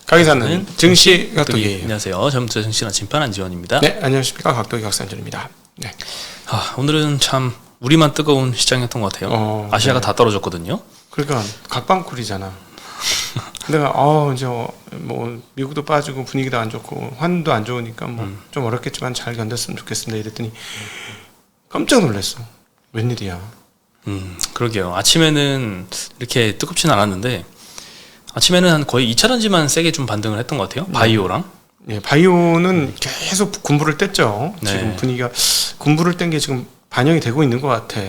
강의사는 증시 각도기. 안녕하세요. 전부터 증시나 진판 안지원입니다. 네, 안녕하십니까. 각도기 각산준입니다. 네. 오늘은 참 우리만 뜨거운 시장이었던 것 같아요. 아시아가 네. 다 떨어졌거든요. 그러니까 각방쿨이잖아. 내가 이제 뭐 미국도 빠지고 분위기도 안 좋고 환도 안 좋으니까 뭐 좀 어렵겠지만 잘 견뎠으면 좋겠습니다. 이랬더니 깜짝 놀랐어. 웬일이야. 그러게요. 아침에는 이렇게 뜨겁진 않았는데 아침에는 한 거의 2차전지만 세게 좀 반등을 했던 것 같아요. 바이오랑. 네, 바이오는 계속 군부를 뗐죠. 네. 지금 분위기가 군부를 뗀 게 지금 반영이 되고 있는 것 같아.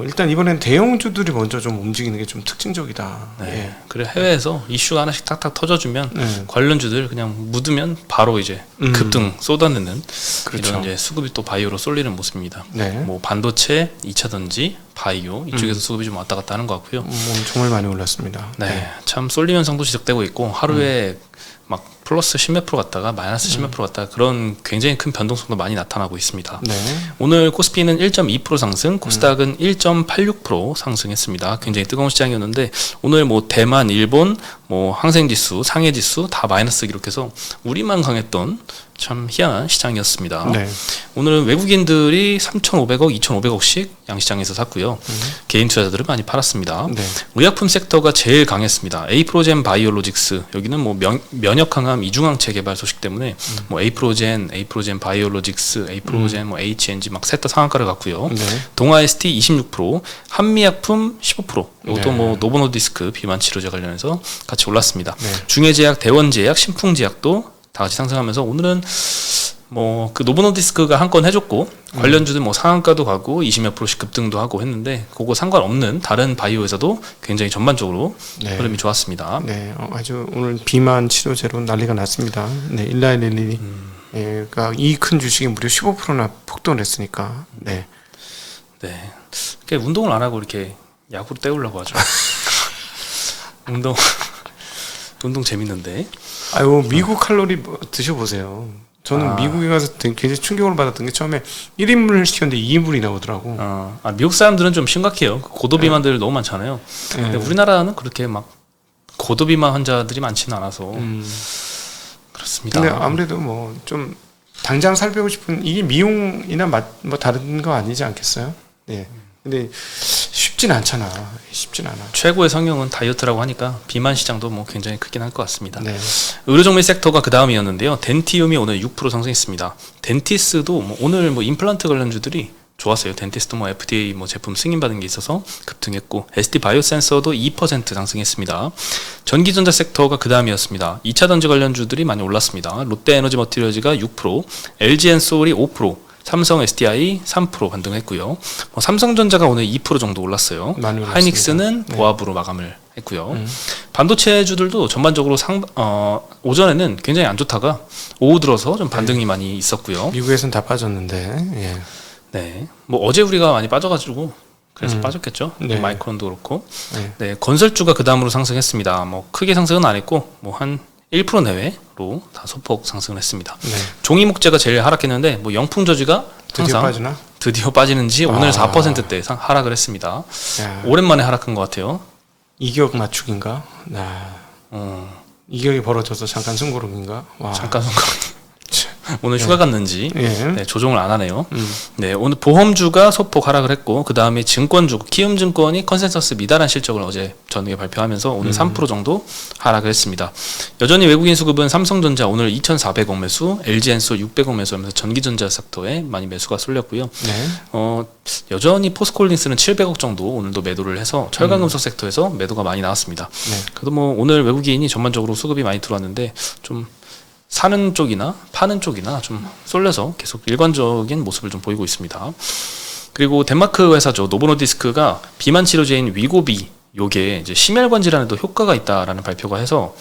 일단 이번엔 대형주들이 먼저 좀 움직이는 게 좀 특징적이다. 네. 예. 그래 해외에서 이슈가 하나씩 탁탁 터져주면 네. 관련주들 그냥 묻으면 바로 이제 급등 쏟아내는 그렇죠. 이런 이제 수급이 또 바이오로 쏠리는 모습입니다. 네. 뭐 반도체, 2차전지, 바이오 이쪽에서 수급이 좀 왔다 갔다 하는 것 같고요. 정말 많이 올랐습니다. 네, 참 쏠림 현상도 지속되고 있고 하루에 막 플러스 10몇 프로 갔다가 마이너스 10몇 프로 갔다가 그런 굉장히 큰 변동성도 많이 나타나고 있습니다. 네. 오늘 코스피는 1.2% 상승, 코스닥은 1.86% 상승했습니다. 굉장히 뜨거운 시장이었는데 오늘 뭐 대만, 일본, 뭐 항생지수, 상해지수 다 마이너스 기록해서 우리만 강했던 참 희한한 시장이었습니다. 네. 오늘은 외국인들이 3,500억, 2,500억씩 양시장에서 샀고요. 개인 투자자들은 많이 팔았습니다. 네. 의약품 섹터가 제일 강했습니다. 에이프로젠 바이오로직스 여기는 뭐 면역 항암 이중항체 개발 소식 때문에 뭐 에이프로젠 바이오로직스, 에이프로젠 뭐 HNG 막 셋 다 상한가를 갔고요. 네. 동아ST 26%, 한미약품 15%. 이것도 네. 뭐 노보노디스크 비만 치료제 관련해서 같이 올랐습니다. 네. 중해제약, 대원제약, 신풍제약도 다 같이 상승하면서 오늘은 뭐 그 노보노디스크가 한 건 해줬고 관련주들 뭐 상한가도 가고 20몇 프로씩 급등도 하고 했는데 그거 상관없는 다른 바이오 회사도 굉장히 전반적으로 네. 흐름이 좋았습니다. 네. 아주 오늘 비만 치료제로 난리가 났습니다. 네. 일라일릴리. 그러니까 이 큰 주식이 무려 15%나 폭등을 했으니까. 네. 네. 그러니까 운동을 안 하고 이렇게 야구로 때우려고 하죠. 운동 재밌는데. 아유, 미국 칼로리 드셔보세요. 저는 미국에 가서 굉장히 충격을 받았던 게 처음에 1인분을 시켰는데 2인분이 나오더라고. 미국 사람들은 좀 심각해요. 고도비만들 너무 많잖아요. 근데 우리나라는 그렇게 막 고도비만 환자들이 많지는 않아서 그렇습니다. 근데 아무래도 뭐 좀 당장 살 빼고 싶은 이게 미용이나 뭐 다른 거 아니지 않겠어요? 네. 근데 쉽진 않잖아. 쉽진 않아. 최고의 성형은 다이어트라고 하니까 비만 시장도 뭐 굉장히 크긴 할 것 같습니다. 네. 의료정밀 섹터가 그 다음이었는데요. 덴티움이 오늘 6% 상승했습니다. 덴티스도 뭐 오늘 뭐 임플란트 관련주들이 좋았어요. 덴티스도 뭐 FDA 뭐 제품 승인받은 게 있어서 급등했고 ST 바이오센서도 2% 상승했습니다. 전기전자 섹터가 그 다음이었습니다. 2차전지 관련주들이 많이 올랐습니다. 롯데에너지 머티리얼즈가 6%, LG엔솔이 5%, 삼성 SDI 3% 반등했고요. 뭐 삼성전자가 오늘 2% 정도 올랐어요. 하이닉스는 보합으로 마감을 했고요. 반도체주들도 전반적으로 오전에는 굉장히 안 좋다가 오후 들어서 좀 반등이 많이 있었고요. 미국에서는 다 빠졌는데. 예. 네, 뭐 어제 우리가 많이 빠져가지고 그래서 빠졌겠죠. 네. 마이크론도 그렇고. 네. 네, 건설주가 그 다음으로 상승했습니다. 뭐 크게 상승은 안 했고 뭐 한 1% 내외로 다 소폭 상승을 했습니다. 네. 종이목재가 제일 하락했는데 뭐 영풍저지가 드디어 빠지나? 드디어 빠지는지 오늘 4%대 하락을 했습니다. 야. 오랜만에 하락한 것 같아요. 이격 맞추기인가? 이격이 벌어져서 잠깐 숨고르기인가? 와. 잠깐 오늘 휴가 갔는지 네, 조정을 안 하네요. 네, 오늘 보험주가 소폭 하락을 했고 그 다음에 증권주 키움증권이 컨센서스 미달한 실적을 어제 저녁에 발표하면서 오늘 3% 정도 하락을 했습니다. 여전히 외국인 수급은 삼성전자 오늘 2,400억 매수, LG엔솔 600억 매수하면서 전기전자 섹터에 많이 매수가 쏠렸고요. 네. 여전히 포스코홀딩스는 700억 정도 오늘도 매도를 해서 철강금속 섹터에서 매도가 많이 나왔습니다. 네. 그래도 뭐 오늘 외국인이 전반적으로 수급이 많이 들어왔는데 좀 사는 쪽이나 파는 쪽이나 좀 쏠려서 계속 일관적인 모습을 좀 보이고 있습니다. 그리고 덴마크 회사죠. 노보노디스크가 비만 치료제인 위고비 요게 이제 심혈관 질환에도 효과가 있다라는 발표가 해서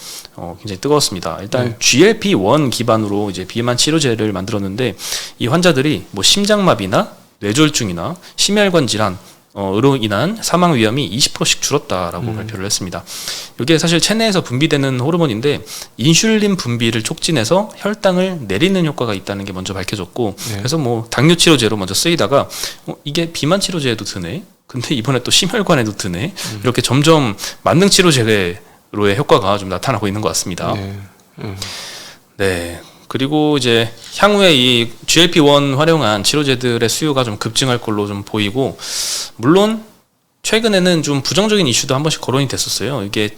굉장히 뜨거웠습니다. 일단 GLP-1 기반으로 이제 비만 치료제를 만들었는데 이 환자들이 뭐 심장마비나 뇌졸중이나 심혈관 질환 으로 인한 사망 위험이 20%씩 줄었다라고 발표를 했습니다. 이게 사실 체내에서 분비되는 호르몬인데 인슐린 분비를 촉진해서 혈당을 내리는 효과가 있다는 게 먼저 밝혀졌고 그래서 뭐 당뇨 치료제로 먼저 쓰이다가 이게 비만 치료제에도 드네. 근데 이번에 또 심혈관에도 드네. 이렇게 점점 만능 치료제에 로의 효과가 좀 나타나고 있는 것 같습니다. 네. 네. 그리고 이제 향후에 이 GLP-1 활용한 치료제들의 수요가 좀 급증할 걸로 좀 보이고, 물론 최근에는 좀 부정적인 이슈도 한 번씩 거론이 됐었어요. 이게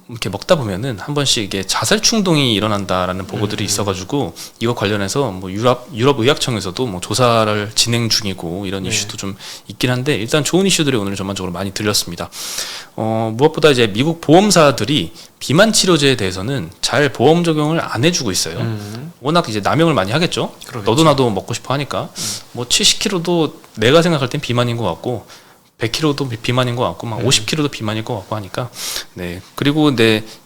이렇게 먹다 보면은 한 번씩 이게 자살 충동이 일어난다라는 보고들이 있어가지고 이거 관련해서 뭐 유럽 의학청에서도 뭐 조사를 진행 중이고 이런 이슈도 좀 있긴 한데, 일단 좋은 이슈들이 오늘 전반적으로 많이 들렸습니다. 무엇보다 이제 미국 보험사들이 비만 치료제에 대해서는 잘 보험 적용을 안 해주고 있어요. 워낙 이제 남용을 많이 하겠죠. 그러겠죠. 너도 나도 먹고 싶어 하니까. 뭐 70kg도 내가 생각할 땐 비만인 것 같고, 100kg도 비만인 것 같고, 막 50kg도 비만일 것 같고 하니까. 네. 그리고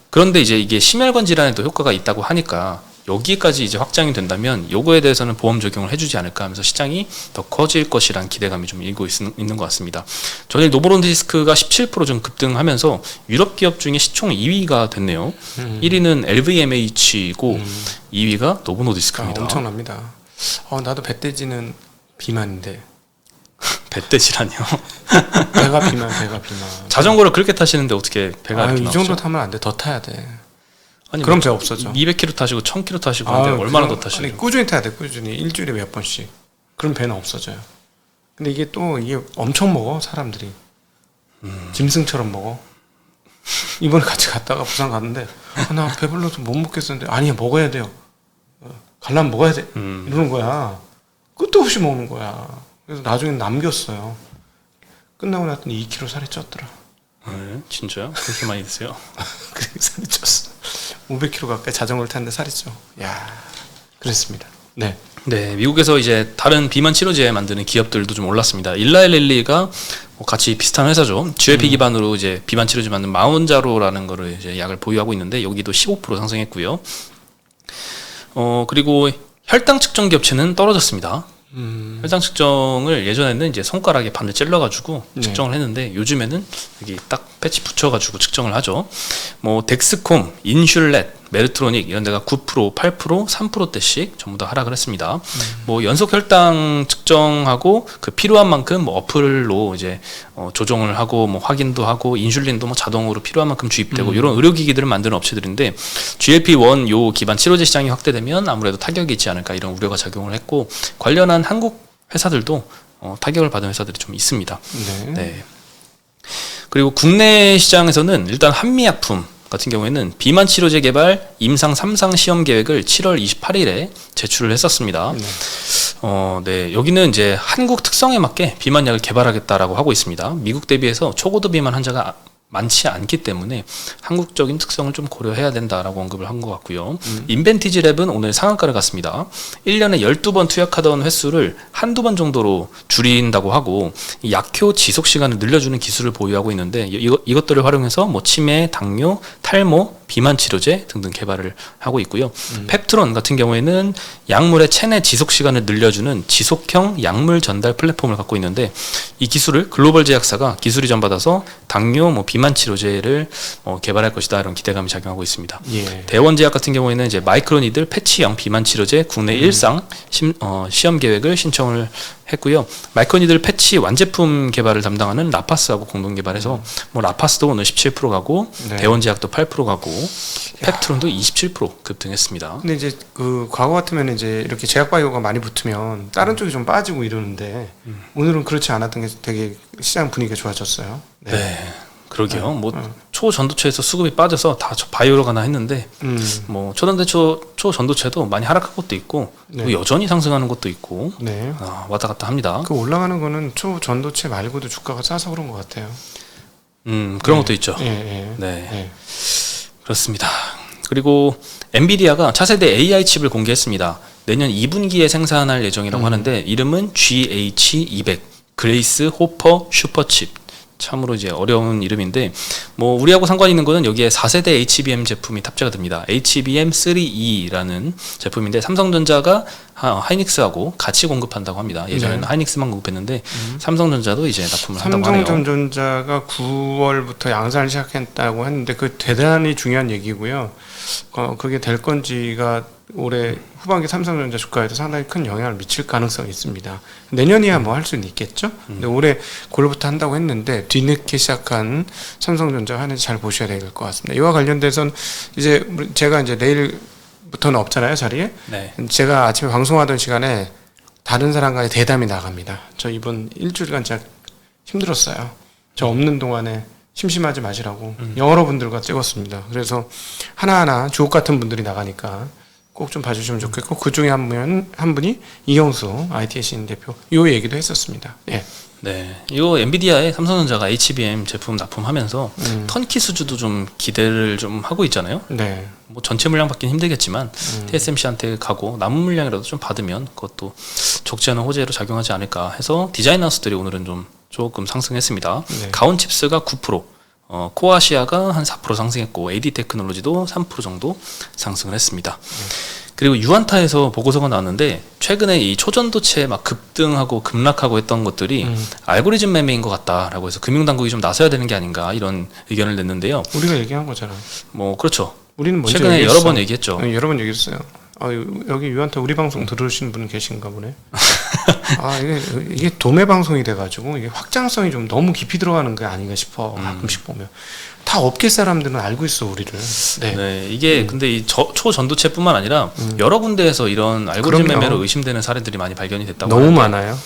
그런데 이제 이게 심혈관 질환에도 효과가 있다고 하니까 여기까지 이제 확장이 된다면 요거에 대해서는 보험 적용을 해주지 않을까 하면서 시장이 더 커질 것이란 기대감이 좀 일고 있는 것 같습니다. 전일 노보론디스크가 17% 급등하면서 유럽 기업 중에 시총 2위가 됐네요. 1위는 LVMH고 2위가 노보노디스크입니다. 엄청납니다. 나도 배돼지는 비만인데. 배돼지라뇨. 배가 비만. 자전거를 그렇게 타시는데 어떻게 배가 이렇게 이 나오죠? 정도 타면 안 돼. 더 타야 돼. 아니, 그럼 배 없어져. 200km 타시고 1000km 타시고 하는데 얼마나 더 타시죠? 아니, 꾸준히 타야 돼. 꾸준히 일주일에 몇 번씩. 그럼 배는 없어져요. 근데 이게 엄청 먹어 사람들이. 짐승처럼 먹어. 이번에 같이 갔다가 부산 갔는데 나 배불러서 못 먹겠었는데, 아니 먹어야 돼요. 가려면 먹어야 돼. 이러는 거야. 끝도 없이 먹는 거야. 그래서 나중에 남겼어요. 끝나고 났더니 2kg 살이 쪘더라. 네, 진짜요? 그렇게 많이 드세요? 그래 살이 쪘어. 500km 가까이 자전거를 탔는데 살이 쪄. 야, 그랬습니다. 네. 네, 미국에서 이제 다른 비만 치료제 만드는 기업들도 좀 올랐습니다. 일라일릴리가 같이 비슷한 회사죠. GLP 기반으로 이제 비만 치료제 만든 마운자로라는 거를 이제 약을 보유하고 있는데 여기도 15% 상승했고요. 그리고 혈당 측정기 업체는 떨어졌습니다. 혈당 측정을 예전에는 이제 손가락에 반을 찔러가지고 측정을 했는데 요즘에는 여기 딱 패치 붙여가지고 측정을 하죠. 뭐 덱스콤, 인슐렛, 메르트로닉 이런 데가 9%, 8%, 3%대씩 전부 다 하락을 했습니다. 뭐 연속 혈당 측정하고 그 필요한 만큼 뭐 어플로 이제 조정을 하고 뭐 확인도 하고 인슐린도 뭐 자동으로 필요한 만큼 주입되고 이런 의료기기들을 만드는 업체들인데, GLP-1 요 기반 치료제 시장이 확대되면 아무래도 타격이 있지 않을까 이런 우려가 작용을 했고, 관련한 한국 회사들도 타격을 받은 회사들이 좀 있습니다. 네. 그리고 국내 시장에서는 일단 한미약품 같은 경우에는 비만 치료제 개발 임상 3상 시험 계획을 7월 28일에 제출을 했었습니다. 네, 여기는 이제 한국 특성에 맞게 비만약을 개발하겠다라고 하고 있습니다. 미국 대비해서 초고도 비만 환자가 많지 않기 때문에 한국적인 특성을 좀 고려해야 된다라고 언급을 한 것 같고요. 인벤티지 랩은 오늘 상한가를 갔습니다. 1년에 12번 투약하던 횟수를 한두 번 정도로 줄인다고 하고, 약효 지속 시간을 늘려주는 기술을 보유하고 있는데 이것들을 활용해서 뭐 치매, 당뇨, 탈모, 비만 치료제 등등 개발을 하고 있고요. 펩트론 같은 경우에는 약물의 체내 지속 시간을 늘려주는 지속형 약물 전달 플랫폼을 갖고 있는데, 이 기술을 글로벌 제약사가 기술 이전받아서 당뇨, 뭐 비만 치료제를 개발할 것이다 이런 기대감이 작용하고 있습니다. 예. 대원제약 같은 경우에는 이제 마이크로니들 패치형 비만 치료제 국내 1상 시험 계획을 신청을 했고요. 마이크로니들 패치 완제품 개발을 담당하는 라파스하고 공동 개발해서 뭐 라파스도 오늘 17% 가고 대원제약도 8% 가고 펩트론도 27% 급등했습니다. 근데 이제 그 과거 같으면 이제 이렇게 제약바이오가 많이 붙으면 다른 쪽이 좀 빠지고 이러는데 오늘은 그렇지 않았던 게 되게 시장 분위기가 좋아졌어요. 네. 그러게요. 뭐 초전도체에서 수급이 빠져서 다 바이오로 가나 했는데 뭐 초전도체도 많이 하락한 것도 있고 또 여전히 상승하는 것도 있고 왔다 갔다 합니다. 그 올라가는 거는 초전도체 말고도 주가가 싸서 그런 것 같아요. 그런 것도 있죠. 네. 그렇습니다. 그리고 엔비디아가 차세대 AI 칩을 공개했습니다. 내년 2분기에 생산할 예정이라고 하는데 이름은 GH200 그레이스 호퍼 슈퍼칩. 참으로 이제 어려운 이름인데 뭐 우리하고 상관 있는 거는 여기에 4세대 HBM 제품이 탑재가 됩니다. HBM3E라는 제품인데 삼성전자가 하이닉스하고 같이 공급한다고 합니다. 예전에는 하이닉스만 공급했는데 삼성전자도 이제 납품을 한다고 하네요. 삼성전자가 9월부터 양산을 시작했다고 했는데 그 대단히 중요한 얘기고요. 그게 될 건지가 올해 후반기 삼성전자 주가에도 상당히 큰 영향을 미칠 가능성이 있습니다. 내년이야 뭐 할 수는 있겠죠. 근데 올해 고려부터 한다고 했는데 뒤늦게 시작한 삼성전자 하는지 잘 보셔야 될 것 같습니다. 이와 관련돼서는 이제 제가 이제 내일부터는 없잖아요, 자리에. 네. 제가 아침에 방송하던 시간에 다른 사람과의 대담이 나갑니다. 저 이번 일주일간 진짜 힘들었어요. 저 없는 동안에 심심하지 마시라고 여러분들과 찍었습니다. 그래서 하나하나 주옥 같은 분들이 나가니까 꼭 좀 봐주시면 좋겠고 그 중에 한 분이 이영수 IT신 대표 요 얘기도 했었습니다. 예. 네, 이거 엔비디아의 삼성전자가 HBM 제품 납품하면서 턴키 수주도 좀 기대를 좀 하고 있잖아요. 네. 뭐 전체 물량 받기는 힘들겠지만 TSMC한테 가고 남은 물량이라도 좀 받으면 그것도 적지 않은 호재로 작용하지 않을까 해서 디자인 하우스들이 오늘은 좀 조금 상승했습니다. 네. 가온칩스가 9%, 코아시아가 한 4% 상승했고 AD 테크놀로지도 3% 정도 상승을 했습니다. 그리고 유안타에서 보고서가 나왔는데 최근에 이 초전도체 막 급등하고 급락하고 했던 것들이 알고리즘 매매인 것 같다라고 해서 금융당국이 좀 나서야 되는 게 아닌가 이런 의견을 냈는데요. 우리가 얘기한 거잖아. 뭐 그렇죠. 우리는 먼저 최근에 얘기했어. 여러 번 얘기했죠. 여러 번 얘기했어요. 여기 유한테 우리 방송 들으시는 분은 계신가 보네. 이게 도매 방송이 돼가지고 이게 확장성이 좀 너무 깊이 들어가는 게 아닌가 싶어. 가끔씩 보면 다 업계 사람들은 알고 있어 우리를. 네. 네, 이게 근데 이 초전도체뿐만 아니라 여러 군데에서 이런 알고리즘 그럼요. 매매로 의심되는 사례들이 많이 발견이 됐다고 너무 하는데, 많아요.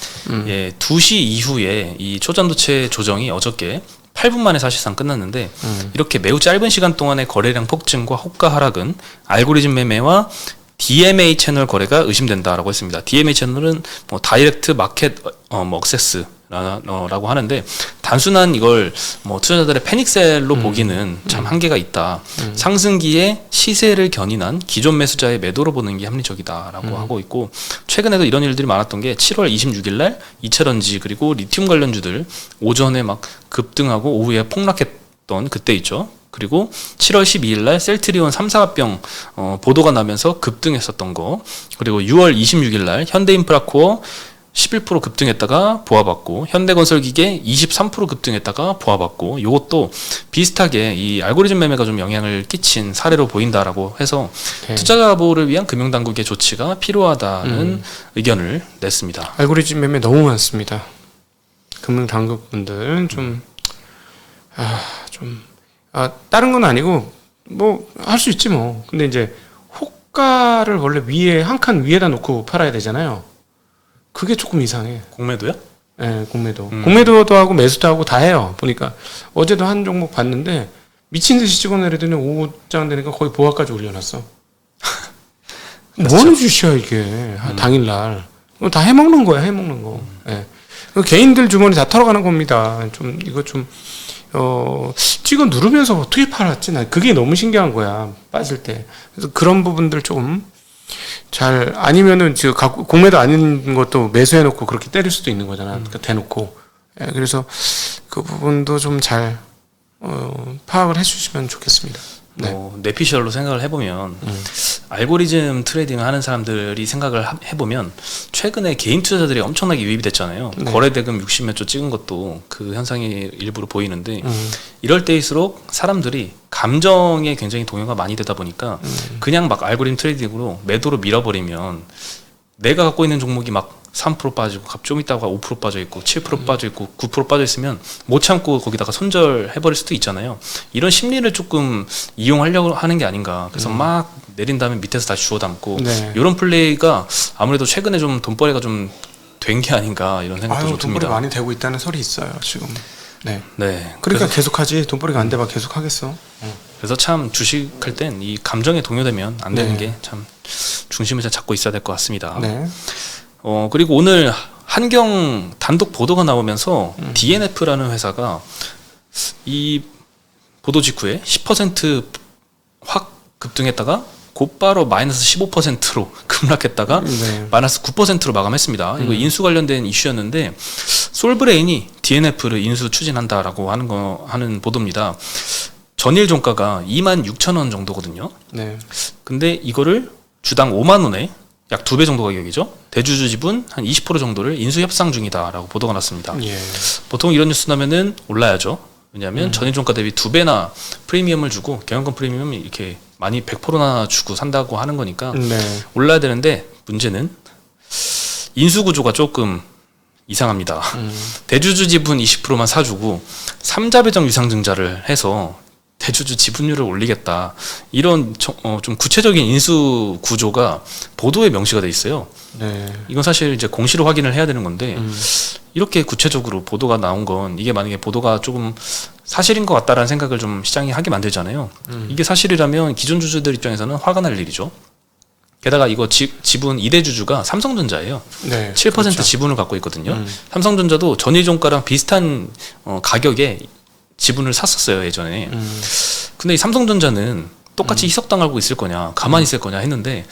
예, 2시 이후에 이 초전도체 조정이 어저께 8분 만에 사실상 끝났는데 이렇게 매우 짧은 시간 동안의 거래량 폭증과 호가 하락은 알고리즘 매매와 DMA 채널 거래가 의심된다라고 했습니다. DMA 채널은 뭐 다이렉트 마켓 억세스라고 하는데 단순한 이걸 뭐 투자자들의 패닉셀로 보기는 참 한계가 있다. 상승기에 시세를 견인한 기존 매수자의 매도로 보는 게 합리적이다라고 하고 있고 최근에도 이런 일들이 많았던 게 7월 26일 날 이차전지 그리고 리튬 관련주들 오전에 막 급등하고 오후에 폭락했던 그때 있죠. 그리고 7월 12일 날 셀트리온 3사합병 보도가 나면서 급등했었던 거. 그리고 6월 26일 날 현대인프라코어 11% 급등했다가 보합받고 현대건설기계 23% 급등했다가 보합받고 이것도 비슷하게 이 알고리즘 매매가 좀 영향을 끼친 사례로 보인다라고 해서 네. 투자자 보호를 위한 금융당국의 조치가 필요하다는 의견을 냈습니다. 알고리즘 매매 너무 많습니다. 금융당국 분들 다른 건 아니고 뭐 할 수 있지 뭐. 근데 이제 호가를 원래 위에 한 칸 위에다 놓고 팔아야 되잖아요. 그게 조금 이상해. 공매도요? 네, 공매도. 공매도도 하고 매수도 하고 다 해요. 보니까 어제도 한 종목 봤는데 미친 듯이 찍어내리더니 오후장 되니까 거의 보합까지 올려놨어. 뭐 하는 짓이야 이게. 당일날. 다 해먹는 거야, 해먹는 거. 네. 개인들 주머니 다 털어가는 겁니다. 이거 찍어 누르면서 어떻게 팔았지? 나 그게 너무 신기한 거야. 빠질 때. 그래서 그런 부분들 조금 아니면은 지금 공매도 아닌 것도 매수해놓고 그렇게 때릴 수도 있는 거잖아. 그러니까 대놓고. 예, 그래서 그 부분도 좀 잘 파악을 해주시면 좋겠습니다. 네. 내피셜로 생각을 해보면 알고리즘 트레이딩을 하는 사람들이 생각을 해보면 최근에 개인 투자자들이 엄청나게 유입이 됐잖아요. 네. 거래대금 60몇 조 찍은 것도 그 현상이 일부러 보이는데 이럴 때일수록 사람들이 감정에 굉장히 동요가 많이 되다 보니까 그냥 막 알고리즘 트레이딩으로 매도로 밀어버리면 내가 갖고 있는 종목이 막 3% 빠지고 좀 있다가 5% 빠져 있고 7% 빠져 있고 9% 빠져 있으면 못 참고 거기다가 손절해 버릴 수도 있잖아요. 이런 심리를 조금 이용하려고 하는 게 아닌가. 그래서 막 내린 다음에 밑에서 다시 주워 담고 네. 이런 플레이가 아무래도 최근에 좀 돈벌이가 좀 된 게 아닌가 이런 생각도 좀 돈벌이 듭니다. 많이 되고 있다는 설이 있어요 지금. 네. 네. 그러니까 계속하지. 돈벌이가 안 돼봐 계속 하겠어. 그래서 참 주식할 땐 이 감정에 동요되면 안 되는 네. 게 참 중심을 잘 잡고 있어야 될 것 같습니다. 네. 그리고 오늘 한경 단독 보도가 나오면서 DNF라는 회사가 이 보도 직후에 10% 확 급등했다가 곧바로 마이너스 15%로 급락했다가 네. 마이너스 9%로 마감했습니다. 이거 인수 관련된 이슈였는데 솔브레인이 DNF를 인수 추진한다라고 하는 보도입니다. 전일 종가가 26,000원 정도거든요. 네. 근데 이거를 주당 5만 원에 약 2배 정도 가격이죠. 대주주 지분 한 20% 정도를 인수 협상 중이다라고 보도가 났습니다. 예. 보통 이런 뉴스 나면은 올라야죠. 왜냐하면 전일 종가 대비 2배나 프리미엄을 주고 경영권 프리미엄이 이렇게 많이 100%나 주고 산다고 하는 거니까 네. 올라야 되는데 문제는 인수 구조가 조금 이상합니다. 대주주 지분 20%만 사주고 3자 배정 유상증자를 해서 대주주 지분율을 올리겠다. 이런 좀 구체적인 인수 구조가 보도에 명시가 돼 있어요. 네. 이건 사실 이제 공시로 확인을 해야 되는 건데 이렇게 구체적으로 보도가 나온 건 이게 만약에 보도가 조금 사실인 것 같다라는 생각을 좀 시장이 하게 만들잖아요. 이게 사실이라면 기존 주주들 입장에서는 화가 날 일이죠. 게다가 이거 지분 2대 주주가 삼성전자예요. 네. 7% 그렇죠. 지분을 갖고 있거든요. 삼성전자도 전일종가랑 비슷한 가격에 지분을 샀었어요, 예전에. 근데 이 삼성전자는 똑같이 희석당하고 있을 거냐, 가만히 있을 거냐 했는데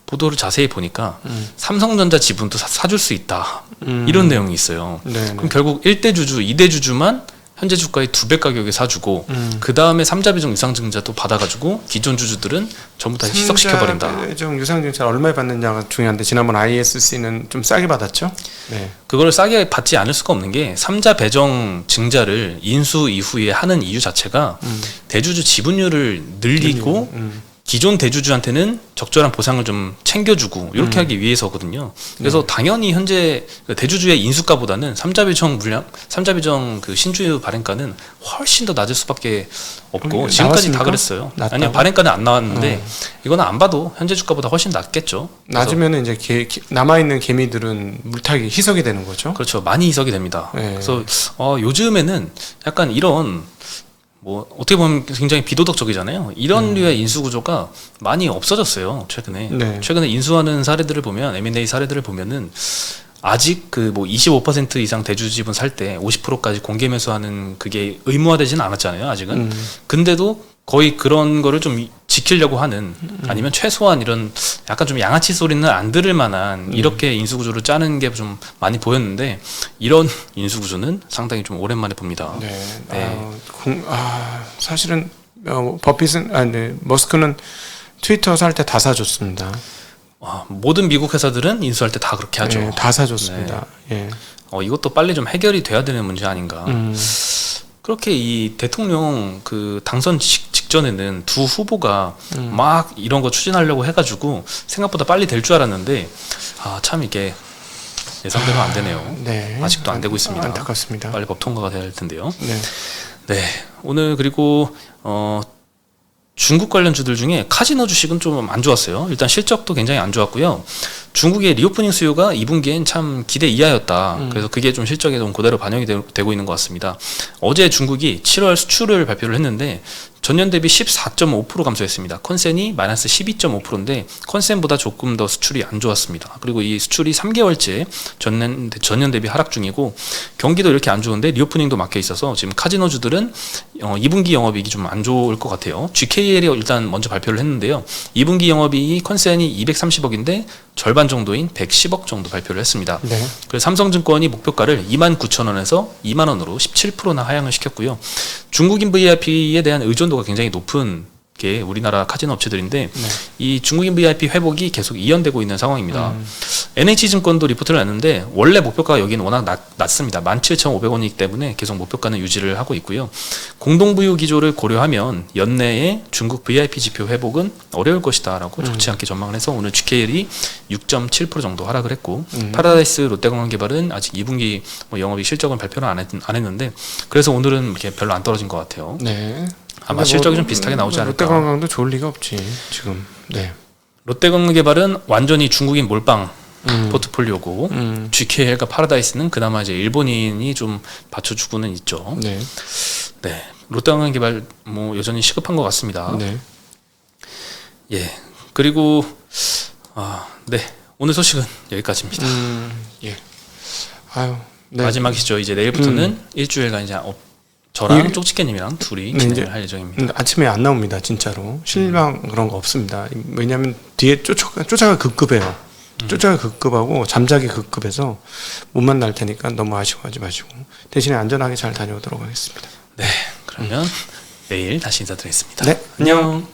보도를 자세히 보니까 삼성전자 지분도 사줄 수 있다. 이런 내용이 있어요. 네. 그럼 결국 1대 주주, 2대 주주만 현재 주가의 2배 가격에 사주고 그 다음에 3자 배정 유상증자도 받아가지고 기존 주주들은 전부 다 희석시켜버린다. 배정 유상증자 얼마에 받느냐가 중요한데 지난번 ISC는 좀 싸게 받았죠? 네. 그걸 싸게 받지 않을 수가 없는 게 3자 배정 증자를 인수 이후에 하는 이유 자체가 대주주 지분율을 늘리고 기존 대주주한테는 적절한 보상을 좀 챙겨주고 이렇게 하기 위해서거든요. 그래서 당연히 현재 대주주의 인수가보다는 3자 배정 그 신주유 발행가는 훨씬 더 낮을 수밖에 없고 지금까지 나왔습니까? 다 그랬어요. 낮다고? 아니요, 발행가는 안 나왔는데 이거는 안 봐도 현재 주가보다 훨씬 낮겠죠. 낮으면 이제 남아 있는 개미들은 물타기 희석이 되는 거죠. 그렇죠. 많이 희석이 됩니다. 네. 그래서 요즘에는 약간 이런 뭐 어떻게 보면 굉장히 비도덕적이잖아요. 이런 류의 인수 구조가 많이 없어졌어요. 최근에. 네. 최근에 인수하는 사례들을 보면 M&A 사례들을 보면은 아직 그 뭐 25% 이상 대주주 지분 살 때 50%까지 공개 매수하는 그게 의무화되지는 않았잖아요. 아직은. 근데도 거의 그런 거를 좀 지키려고 하는 아니면 최소한 이런 약간 좀 양아치 소리는 안 들을 만한 이렇게 인수 구조를 짜는 게 좀 많이 보였는데 이런 인수 구조는 상당히 좀 오랜만에 봅니다. 네. 네. 사실은 버핏은 네. 머스크는 트위터 살 때 다 사줬습니다. 모든 미국 회사들은 인수할 때 다 그렇게 하죠. 네, 다 사줬습니다. 예. 이것도 빨리 좀 해결이 돼야 되는 문제 아닌가. 그렇게 이 대통령 그 당선 직전에는 두 후보가 막 이런 거 추진하려고 해가지고 생각보다 빨리 될 줄 알았는데 참 이게 예상대로 안 되네요. 네. 아직도 안 되고 있습니다. 안타깝습니다. 빨리 법 통과가 돼야 할 텐데요. 네. 네, 오늘 그리고 중국 관련 주들 중에 카지노 주식은 좀 안 좋았어요. 일단 실적도 굉장히 안 좋았고요. 중국의 리오프닝 수요가 2분기엔 참 기대 이하였다. 그래서 그게 좀 실적에 좀 그대로 반영이 되고 있는 것 같습니다. 어제 중국이 7월 수출을 발표를 했는데 전년 대비 14.5% 감소했습니다. 컨센이 마이너스 12.5%인데 컨센보다 조금 더 수출이 안 좋았습니다. 그리고 이 수출이 3개월째 전년 대비 하락 중이고 경기도 이렇게 안 좋은데 리오프닝도 막혀 있어서 지금 카지노주들은 2분기 영업이익이 좀 안 좋을 것 같아요. GKL이 일단 먼저 발표를 했는데요. 2분기 영업이익이 컨센이 230억인데 절반 정도인 110억 정도 발표를 했습니다. 네. 그래서 삼성증권이 목표가를 29,000원에서 2만원으로 17%나 하향을 시켰고요. 중국인 VIP에 대한 의존도가 굉장히 높은 게 우리나라 카지노 업체들인데 이 중국인 VIP 회복이 계속 이연되고 있는 상황입니다. NH증권도 리포트를 냈는데 원래 목표가가 여기는 워낙 낮습니다. 17,500원이기 때문에 계속 목표가는 유지를 하고 있고요. 공동부유 기조를 고려하면 연내에 중국 VIP 지표 회복은 어려울 것이다 라고 좋지 않게 전망을 해서 오늘 GKL이 6.7% 정도 하락을 했고 파라다이스 롯데관광개발은 아직 2분기 영업이익 실적은 발표를 안 했는데 그래서 오늘은 이렇게 별로 안 떨어진 것 같아요. 네. 아마 실적이 좀 비슷하게 나오지 않을까. 롯데관광도 좋을 리가 없지 지금. 네. 롯데관광개발은 완전히 중국인 몰빵 포트폴리오고 GKL과 파라다이스는 그나마 이제 일본인이 좀 받쳐주고는 있죠. 네. 네. 롯데관광개발 뭐 여전히 시급한 것 같습니다. 네. 예. 그리고 네. 오늘 소식은 여기까지입니다. 예. 아유. 네. 마지막이죠. 이제 내일부터는 일주일간 이제 저랑 쪽지게님이랑 둘이 진행을 할 예정입니다. 아침에 안 나옵니다, 진짜로. 실망 그런 거 없습니다. 왜냐하면 뒤에 쫓아가 급급해요. 쫓아가 급급하고 잠자기 급급해서 못 만날 테니까 너무 아쉬워하지 마시고 대신에 안전하게 잘 다녀오도록 하겠습니다. 네, 그러면 내일 다시 인사드리겠습니다. 네, 안녕.